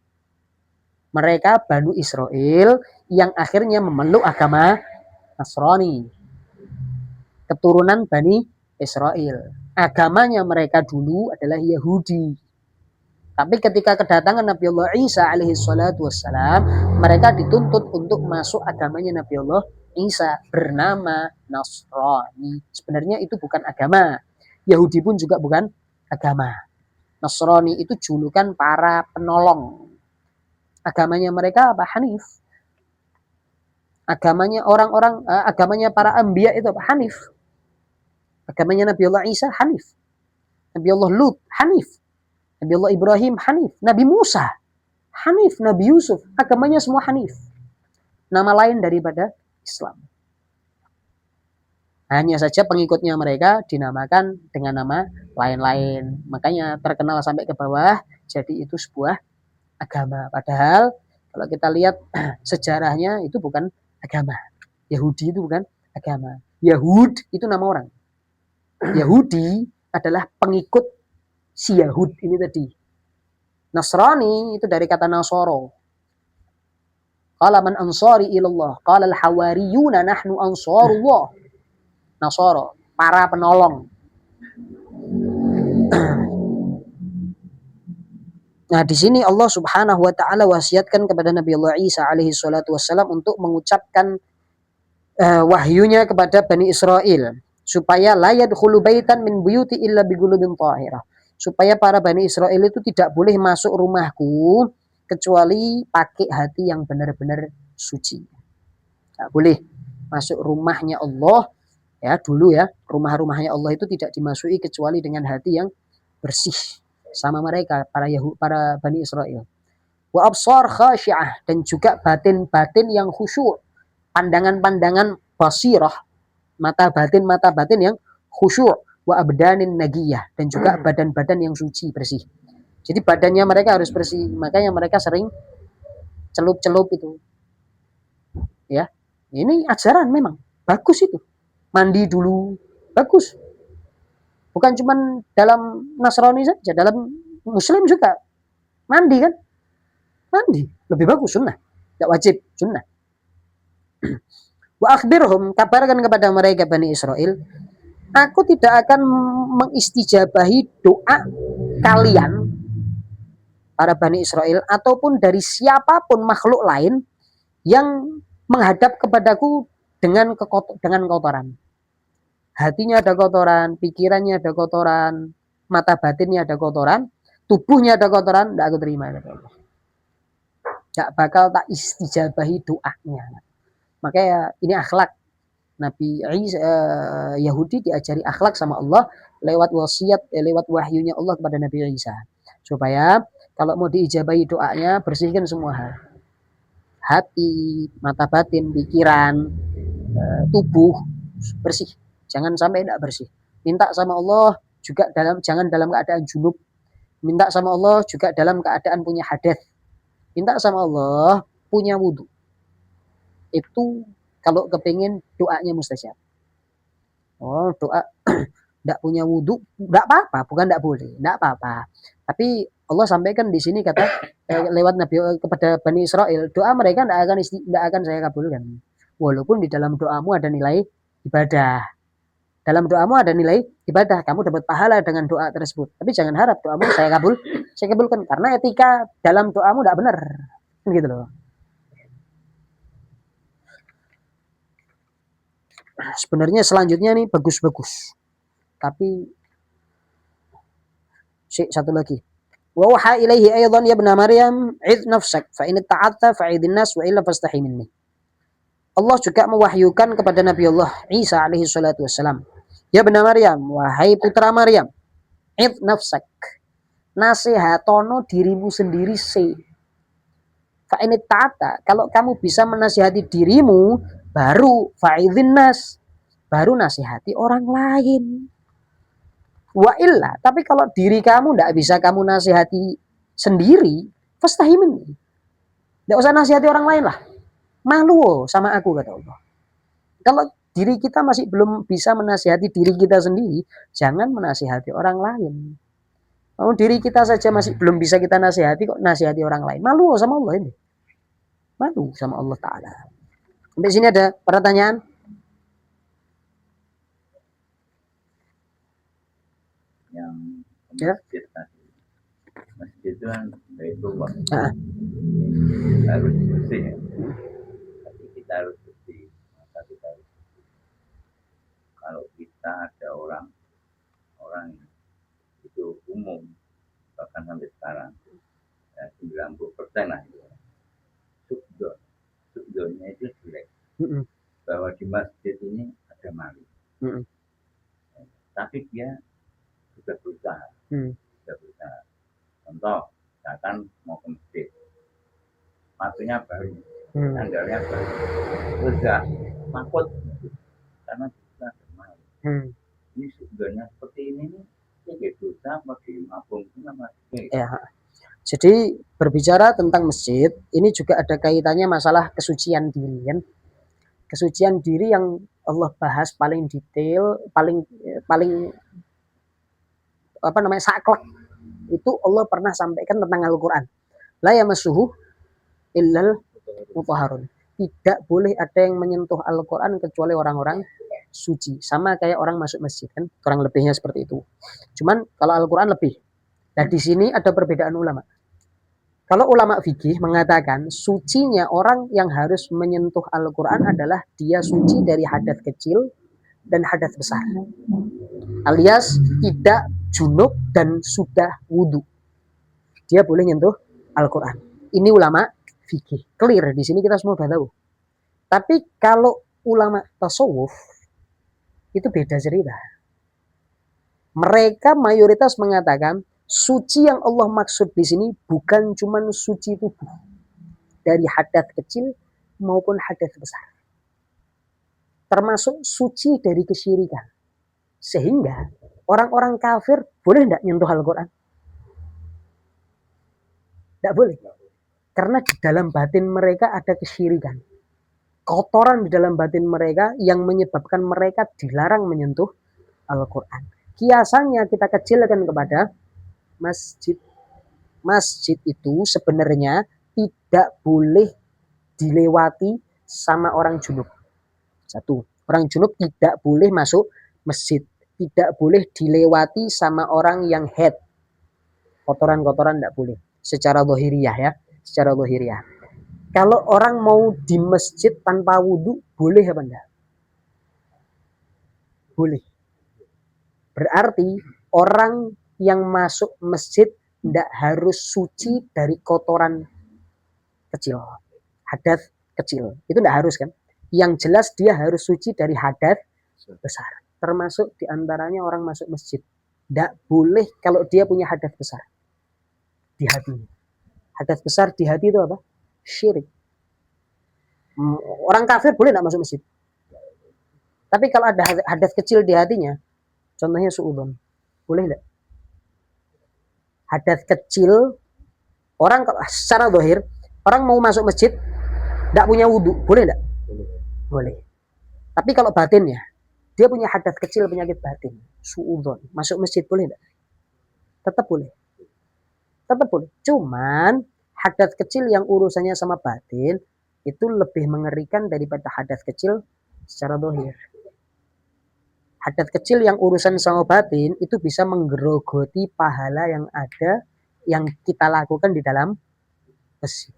Mereka Bani Israel yang akhirnya memeluk agama Nasrani. Keturunan Bani Israel. Agamanya mereka dulu adalah Yahudi. Tapi ketika kedatangan Nabi Allah Isa alaihi salatu wassalam, mereka dituntut untuk masuk agamanya Nabi Allah Isa bernama Nasrani. Sebenarnya itu bukan agama. Yahudi pun juga bukan agama. Nasrani itu julukan para penolong. Agamanya mereka apa? Hanif. Agamanya orang-orang, agamanya para anbiya itu apa? Hanif. Agamanya Nabi Allah Isa Hanif. Nabi Allah Lut Hanif. Nabi Allah Ibrahim Hanif. Nabi Musa Hanif. Nabi Yusuf, agamanya semua Hanif. Nama lain daripada Islam. Hanya saja pengikutnya mereka dinamakan dengan nama lain-lain. Makanya terkenal sampai ke bawah, jadi itu sebuah agama. Padahal kalau kita lihat sejarahnya itu bukan agama. Yahudi itu bukan agama. Yahud itu nama orang. Yahudi adalah pengikut si Yahud ini tadi. Nasrani itu dari kata Nasoro. Qala man ansari ilallah. Qala al-hawariyuna nahnu ansarullah. Nasoro, para penolong. Nah, di sini Allah Subhanahu wa taala wasiatkan kepada Nabi Allah Isa alaihi salatu wassalam untuk mengucapkan wahyunya kepada Bani Israel supaya la yadkhulu baitan min buyuti illa biqulubin thahirah. Supaya para Bani Israel itu tidak boleh masuk rumahku kecuali pakai hati yang benar-benar suci. Tidak boleh masuk rumahnya Allah ya dulu ya, rumah-rumahnya Allah itu tidak dimasuki kecuali dengan hati yang bersih sama mereka para Bani Israel. Wa absar khasyi'ah, dan juga batin-batin yang khusyuk, pandangan-pandangan basirah, mata batin yang khusyuk, wa abdanin nagiyah, dan juga badan-badan yang suci bersih. Jadi badannya mereka harus bersih, makanya mereka sering celup-celup itu. Ya. Ini ajaran memang bagus itu. Mandi dulu, bagus. Bukan cuma dalam Nasrani saja, dalam Muslim juga mandi kan? Mandi, lebih bagus sunnah, tidak wajib sunnah. Wa akhbirhum, kabarkan kepada mereka Bani Israel, aku tidak akan mengistijabahi doa kalian para Bani Israel ataupun dari siapapun makhluk lain yang menghadap kepadaku dengan kotoran. Hatinya ada kotoran, pikirannya ada kotoran, mata batinnya ada kotoran, tubuhnya ada kotoran, tidak aku terima. Tidak bakal tak istijabahi doanya. Makanya ini akhlak. Nabi Yahudi diajari akhlak sama Allah lewat wasiat, lewat wahyunya Allah kepada Nabi Isa. Supaya kalau mau diijabahi doanya, bersihkan semua hal. Hati, mata batin, pikiran, tubuh bersih. Jangan sampai tidak bersih. Minta sama Allah juga jangan dalam keadaan junub. Minta sama Allah juga dalam keadaan punya hadas. Minta sama Allah punya wudhu. Itu kalau kepingin doanya mustajab. Oh, doa tidak punya wudhu, tidak apa-apa, bukan tidak boleh, tidak apa-apa. Tapi Allah sampaikan di sini kata lewat Nabi kepada Bani Israel, doa mereka tidak akan saya kabulkan. Walaupun di dalam doamu ada nilai ibadah. Dalam doamu ada nilai ibadah, kamu dapat pahala dengan doa tersebut. Tapi jangan harap doamu saya kabulkan karena etika dalam doamu tidak benar. Gitu loh. Sebenarnya selanjutnya nih bagus-bagus. Tapi satu lagi. Wa waha ilaihi aidan ya ibn Maryam id nafsak fa in ta'atta fa'idin nas wa illa fastahi minni. Allah juga mewahyukan kepada Nabi Allah Isa alaihi salatu wassalam. Ya ibn Maryam, wahai putra Maryam, id nafsak. Nasihatono dirimu sendiri se. Fa in ta'atta, kalau kamu bisa menasihati dirimu, baru fa'idin nas, baru nasihati orang lain. Wa illa, tapi kalau diri kamu tidak bisa kamu nasihati sendiri, fastahimin. Tidak usah nasihati orang lain lah. Malu sama aku, kata Allah. Kalau diri kita masih belum bisa menasihati diri kita sendiri, jangan menasihati orang lain. Kalau diri kita saja masih belum bisa kita nasihati, kok nasihati orang lain? Malu sama Allah ini. Malu sama Allah Ta'ala. Sampai sini ada pertanyaan? Yang masjid tadi. Masjid itu kan Baitullah. Harus bersih ya. Tapi kita harus bersih. Maka kita harus bersih. Kalau kita ada orang itu umum, bahkan sampai sekarang ya 90% lah itu. Sudahnya itu jelek. Bahwa di masjid ini ada maling. Tapi dia sudah berusaha. Contoh, misalkan mau ke masjid, matunya baru, sandalnya baru, udah takut karena kita ada maling. Ini sudahnya seperti ini nih, ini dosa mau dimabung sama ya. Jadi berbicara tentang masjid, ini juga ada kaitannya masalah kesucian diri kan. Kesucian diri yang Allah bahas paling detail, paling saklek. Itu Allah pernah sampaikan tentang Al-Qur'an. La yamassuhu illal mutahharun. Tidak boleh ada yang menyentuh Al-Qur'an kecuali orang-orang suci. Sama kayak orang masuk masjid kan, kurang lebihnya seperti itu. Cuman kalau Al-Qur'an lebih. Nah, di sini ada perbedaan ulama. Kalau ulama fikih mengatakan sucinya orang yang harus menyentuh Al-Quran adalah dia suci dari hadas kecil dan hadas besar. Alias tidak junub dan sudah wudhu. Dia boleh nyentuh Al-Quran. Ini ulama fikih. Clear, di sini kita semua sudah tahu. Tapi kalau ulama tasawuf, itu beda cerita. Mereka mayoritas mengatakan suci yang Allah maksud di sini bukan cuma suci tubuh dari hadas kecil maupun hadas besar, termasuk suci dari kesyirikan. Sehingga orang-orang kafir boleh tidak nyentuh Al-Quran? Tidak boleh, karena di dalam batin mereka ada kesyirikan, kotoran di dalam batin mereka yang menyebabkan mereka dilarang menyentuh Al-Quran. Kiasannya kita kecilkan kepada masjid. Masjid itu sebenarnya tidak boleh dilewati sama orang junub. Satu, orang junub tidak boleh masuk masjid. Tidak boleh dilewati sama orang yang haid. Kotoran-kotoran tidak boleh. Secara zahiriyah ya. Secara zahiriyah. Kalau orang mau di masjid tanpa wudhu, boleh apa enggak? Boleh. Berarti orang yang masuk masjid tidak harus suci dari kotoran kecil, hadas kecil. Itu tidak harus kan? Yang jelas dia harus suci dari hadas besar. Termasuk diantaranya orang masuk masjid. Tidak boleh kalau dia punya hadas besar di hati. Hadas besar di hati itu apa? Syirik. Orang kafir boleh tidak masuk masjid. Tapi kalau ada hadas kecil di hatinya, contohnya suudzon, boleh tidak? Hadas kecil, orang secara zahir, orang mau masuk masjid tidak punya wudhu, boleh tidak? Boleh. Tapi kalau batin ya, dia punya hadas kecil penyakit batin, suudzon, masuk masjid boleh enggak? Tetap boleh. Tetap boleh. Cuman hadas kecil yang urusannya sama batin itu lebih mengerikan daripada hadas kecil secara dohir. Hadas kecil yang urusan sama batin itu bisa menggerogoti pahala yang ada yang kita lakukan di dalam masjid.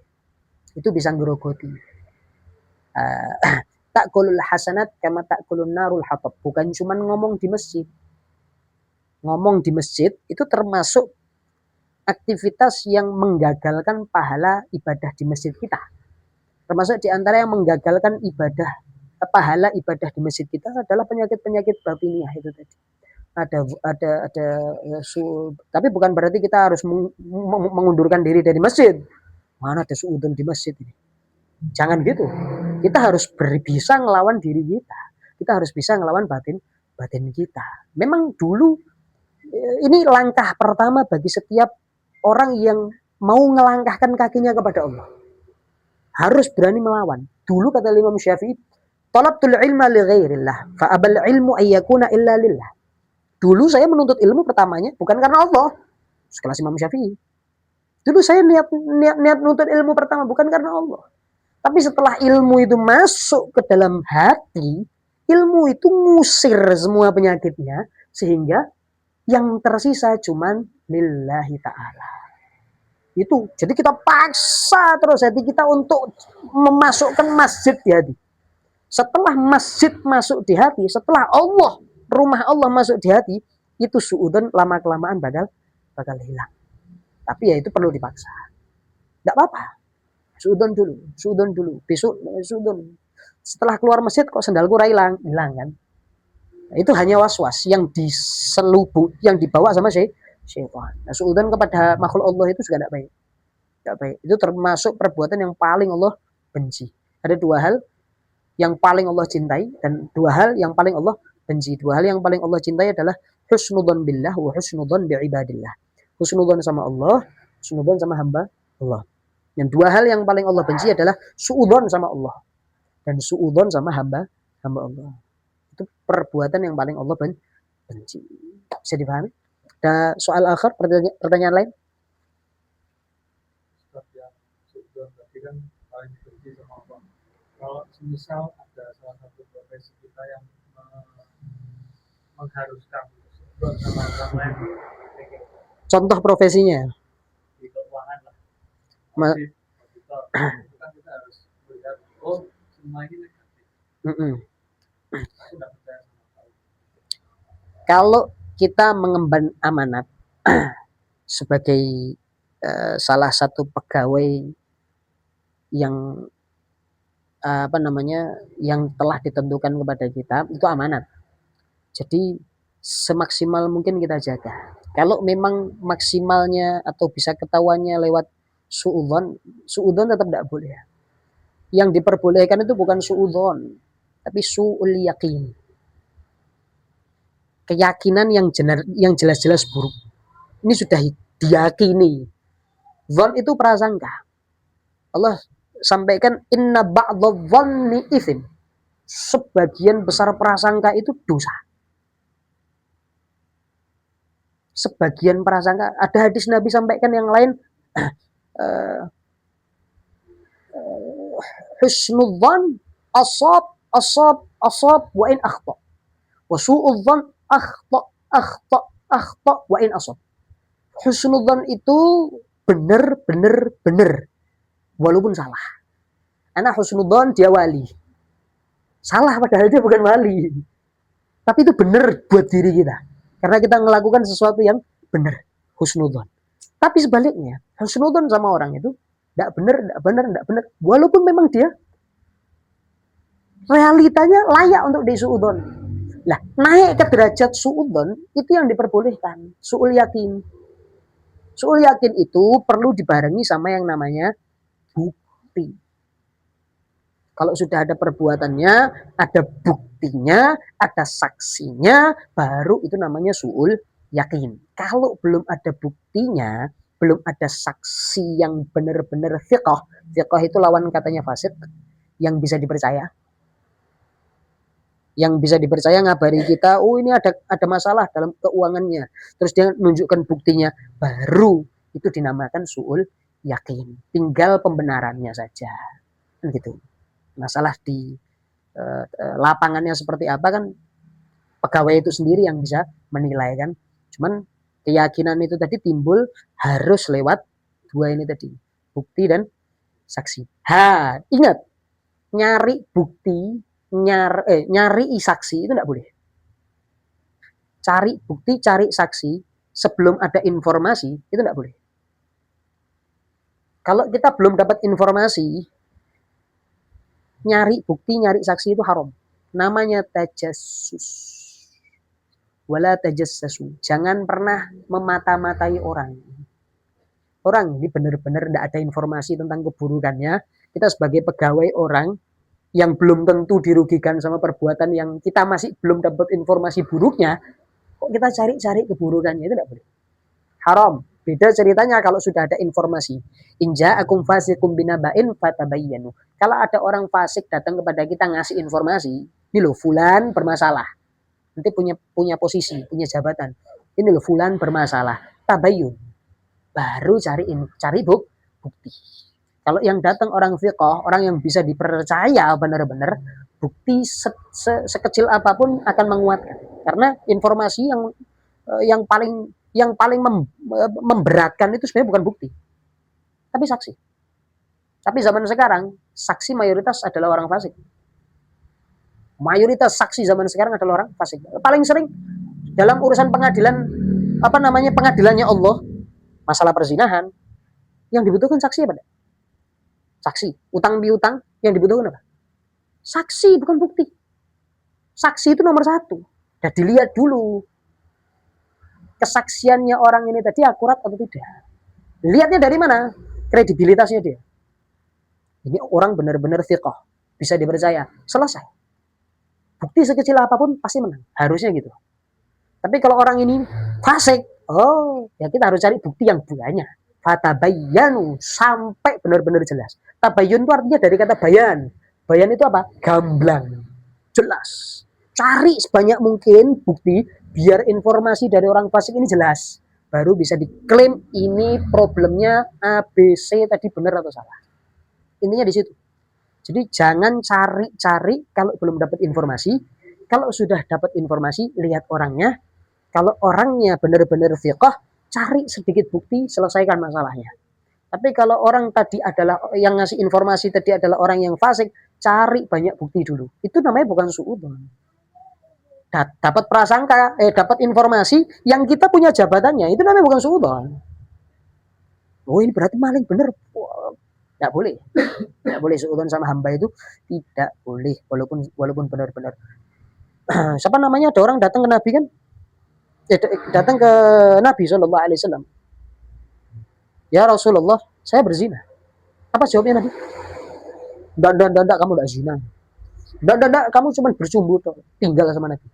Itu bisa ngerogoti. Ta'kulul hasanat kama ta'kulun narul hatab. Bukan cuma ngomong di masjid. Ngomong di masjid itu termasuk aktivitas yang menggagalkan pahala ibadah di masjid kita. Termasuk di antara yang menggagalkan pahala ibadah di masjid kita adalah penyakit-penyakit batiniah itu tadi. Ada tapi bukan berarti kita harus mengundurkan diri dari masjid. Mana ada suudon di masjid ini? Jangan gitu. Kita harus bisa ngelawan diri kita. Kita harus bisa ngelawan batin kita. Memang dulu ini langkah pertama bagi setiap orang yang mau ngelangkahkan kakinya kepada Allah. Harus berani melawan. Dulu kata Imam Syafi'i, talabtul ilma li ghairillah, fa abal ilmu ayyakuna illa lillah. Dulu saya menuntut ilmu pertamanya bukan karena Allah. Sekelas Imam Syafi'i. Dulu saya niat menuntut ilmu pertama bukan karena Allah. Tapi setelah ilmu itu masuk ke dalam hati, ilmu itu ngusir semua penyakitnya, sehingga yang tersisa cuman lillahi ta'ala. Itu, jadi kita paksa terus hati kita untuk memasukkan masjid di hati. Setelah masjid masuk di hati, setelah Allah, rumah Allah masuk di hati, itu suudon lama-kelamaan bakal hilang. Tapi ya itu perlu dipaksa. Tidak apa-apa. Suudon dulu. Besok suudon. Setelah keluar masjid kok sendalku hilang kan? Nah, itu hanya was-was yang yang dibawa sama syaitan. Nah, suudon kepada makhluk Allah itu juga tidak baik. Tidak baik. Itu termasuk perbuatan yang paling Allah benci. Ada dua hal yang paling Allah cintai dan dua hal yang paling Allah benci. Dua hal yang paling Allah cintai adalah husnudzon billah wa husnudzon biibadillah. Husnudzon sama Allah, husnudzon sama hamba Allah. Yang dua hal yang paling Allah benci adalah suudzon sama Allah dan suudzon sama hamba Allah. Itu perbuatan yang paling Allah benci. Bisa dipahami? Ada soal akhir, pertanyaan lain? Kan paling benci sama Allah. Kalau misal ada salah satu profesi kita yang mengharuskan sama orang lain. Contoh profesinya? Di keuangan lah. Kan kita harus melihat, semua ini negatif. Kalau kita mengemban amanat sebagai salah satu pegawai yang yang telah ditentukan kepada kita, itu amanat. Jadi semaksimal mungkin kita jaga. Kalau memang maksimalnya atau bisa ketahuannya lewat suudzon tetap tidak boleh. Yang diperbolehkan itu bukan suudzon, tapi su'ul yakin. Keyakinan yang jelas-jelas buruk. Ini sudah diyakini. Dzon itu prasangka. Allah sampaikan inna ba'dadh-dhanni itsim. Sebagian besar prasangka itu dosa. Sebagian prasangka, ada hadis Nabi sampaikan yang lain, husnudzan asab wa in akhta. Wa su'udzan akhta wa in asab. Husnudzan itu benar walaupun salah. Anak husnudzan dia wali. Salah padahal dia bukan wali. Tapi itu benar buat diri kita. Karena kita melakukan sesuatu yang benar, husnudzon. Tapi sebaliknya, husnudzon sama orang itu tidak benar. Walaupun memang dia realitanya layak untuk disuudzon. Lah, naik ke derajat suudzon itu yang diperbolehkan, suul yakin. Suul yakin itu perlu dibarengi sama yang namanya bukti. Kalau sudah ada perbuatannya, ada buktinya, ada saksinya, baru itu namanya su'ul yakin. Kalau belum ada buktinya, belum ada saksi yang benar-benar thiqah. Thiqah itu lawan katanya fasid, yang bisa dipercaya. yang bisa dipercaya ngabari kita, oh ini ada masalah dalam keuangannya, terus dia menunjukkan buktinya, baru itu dinamakan su'ul yakin. Tinggal pembenarannya saja, kan gitu. Masalah di lapangannya seperti apa kan pegawai itu sendiri yang bisa menilai kan. Cuman keyakinan itu tadi timbul harus lewat dua ini tadi, bukti dan saksi. Ingat, nyari bukti, nyari saksi itu enggak boleh. Cari bukti, cari saksi sebelum ada informasi itu enggak boleh. Kalau kita belum dapat informasi, nyari bukti, nyari saksi itu haram. Namanya tajassus. Wala tajassasu. Jangan pernah memata-matai orang. Orang ini benar-benar tidak ada informasi tentang keburukannya. Kita sebagai pegawai orang yang belum tentu dirugikan sama perbuatan yang kita masih belum dapat informasi buruknya, kok kita cari-cari keburukannya, itu tidak boleh. Haram. Beda ceritanya kalau sudah ada informasi. Inja akum fasikum binaba'in fatabayyanu. Kalau ada orang fasik datang kepada kita ngasih informasi, ini loh fulan bermasalah. Nanti punya posisi, punya jabatan. Ini loh fulan bermasalah. Tabayyun. Baru cari bukti. Kalau yang datang orang fiqh, orang yang bisa dipercaya benar-benar, bukti sekecil apapun akan menguatkan. Karena informasi yang paling memberatkan itu sebenarnya bukan bukti, tapi saksi. Tapi zaman sekarang saksi mayoritas adalah orang fasik. Mayoritas saksi zaman sekarang adalah orang fasik. Paling sering dalam urusan pengadilan, pengadilannya Allah, masalah perzinahan, yang dibutuhkan saksi apa? Saksi. Utang piutang, yang dibutuhkan apa? Saksi, bukan bukti. Saksi itu nomor satu. Dan dilihat dulu kesaksiannya orang ini tadi akurat atau tidak. Lihatnya dari mana? Kredibilitasnya dia. Ini orang benar-benar fiqh, bisa dipercaya. Selesai. Bukti sekecil apapun pasti menang. Harusnya gitu. Tapi kalau orang ini fasik, ya kita harus cari bukti yang banyak. Fatabayyanu, sampai benar-benar jelas. Tabayyun itu artinya dari kata bayan. Bayan itu apa? Gamblang. Jelas. Cari sebanyak mungkin bukti biar informasi dari orang fasik ini jelas. Baru bisa diklaim ini problemnya ABC tadi benar atau salah. Intinya di situ. Jadi jangan cari-cari kalau belum dapat informasi. Kalau sudah dapat informasi, lihat orangnya. Kalau orangnya benar-benar fiqh, cari sedikit bukti, selesaikan masalahnya. Tapi kalau orang tadi adalah yang ngasih informasi tadi adalah orang yang fasik, cari banyak bukti dulu. Itu namanya bukan suudzon. Dapat prasangka, dapat informasi yang kita punya jabatannya, itu namanya bukan suudzon. Oh ini berarti maling bener. Tidak boleh. Tidak boleh suudzon sama hamba itu, tidak boleh walaupun benar-benar. Siapa namanya, ada orang datang ke Nabi kan? Datang ke Nabi Shallallahu Alaihi Wasallam. Ya Rasulullah, saya berzina. Apa jawabnya Nabi? Tidak, kamu tidak zina. Tidak, kamu cuma bercumbu toh. Tinggal sama Nabi.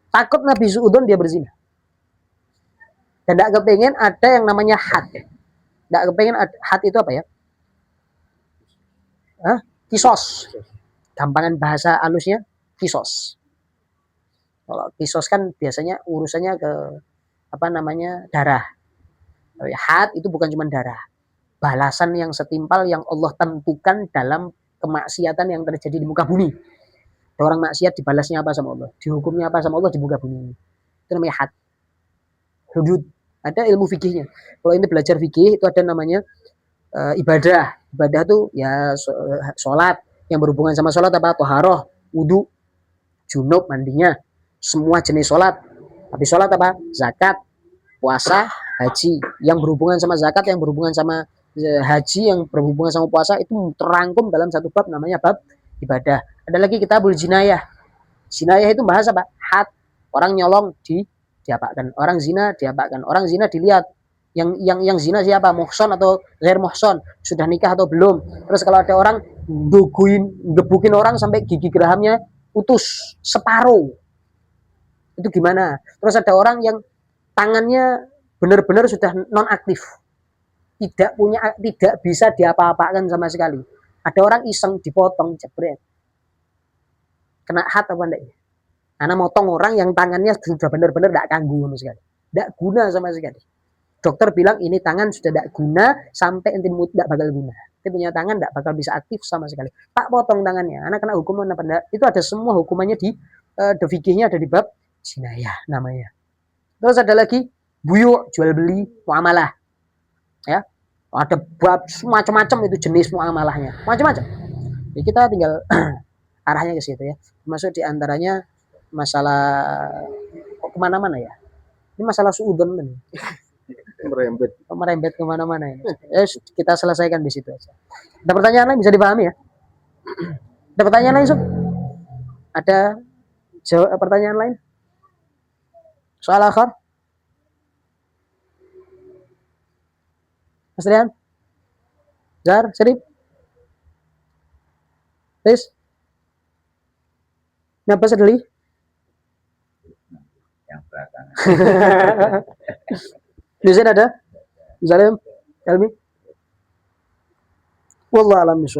Takut Nabi suudzon dia berzina. Dan tidak kepengen ada yang namanya had. Tidak kepengen had itu apa ya? Kisos. Gampangan bahasa halusnya kisos. Kalau kisos kan biasanya urusannya ke darah. Had itu bukan cuma darah. Balasan yang setimpal yang Allah tentukan dalam kemaksiatan yang terjadi di muka bumi. Orang maksiat dibalasnya apa sama Allah? Dihukumnya apa sama Allah di muka bumi. Itu namanya had. Hudud. Ada ilmu fikihnya. Kalau ini belajar fikih itu ada namanya ibadah. Ibadah tuh ya sholat. Yang berhubungan sama sholat apa? Toharoh, wudu, junub mandinya. Semua jenis sholat. Tapi sholat apa? Zakat, puasa, haji. Yang berhubungan sama zakat, yang berhubungan sama haji, yang berhubungan sama puasa itu terangkum dalam satu bab namanya bab ibadah. Ada lagi kitabul jinayah. Jinayah itu bahas apa? Had. Orang nyolong diapakan. Orang zina diapakan. Orang zina dilihat. Yang zina siapa? Muhson atau ghair muhson? Sudah nikah atau belum? Terus kalau ada orang gebukin orang sampai gigi gerahamnya putus separuh. Itu gimana? Terus ada orang yang tangannya benar-benar sudah non-aktif. Tidak bisa diapa-apakan sama sekali. Ada orang iseng dipotong jebret. kena hat apa enggak? Anak motong orang yang tangannya sudah benar-benar tidak ganggu sama sekali, tidak guna sama sekali. Dokter bilang ini tangan sudah tidak guna sampai inti mulut tidak bakal guna. Dia punya tangan tidak bakal bisa aktif sama sekali. Tak potong tangannya, anak kena hukuman apa enggak? Itu ada semua hukumannya di the fikihnya ada di bab jinayah namanya. Terus ada lagi buyu, jual beli, muamalah. Ya. Ada bab macam-macam itu jenis muamalahnya, macam-macam. Jadi kita tinggal arahnya ke situ ya. Termasuk diantaranya masalah kemana-mana ya. Ini masalah suudon kan. Merembet kemana-mana ini. Kita selesaikan di situ aja. Ada pertanyaan lain bisa dipahami ya? Ada pertanyaan lain Sob? Ada pertanyaan lain? Soal akhir? Mas Rian? Zar? Serip? Tis? Ngapa sedeli? Yang belakangan. Nuzin ada? Zalim? Helmi? Wallah alam bisawab.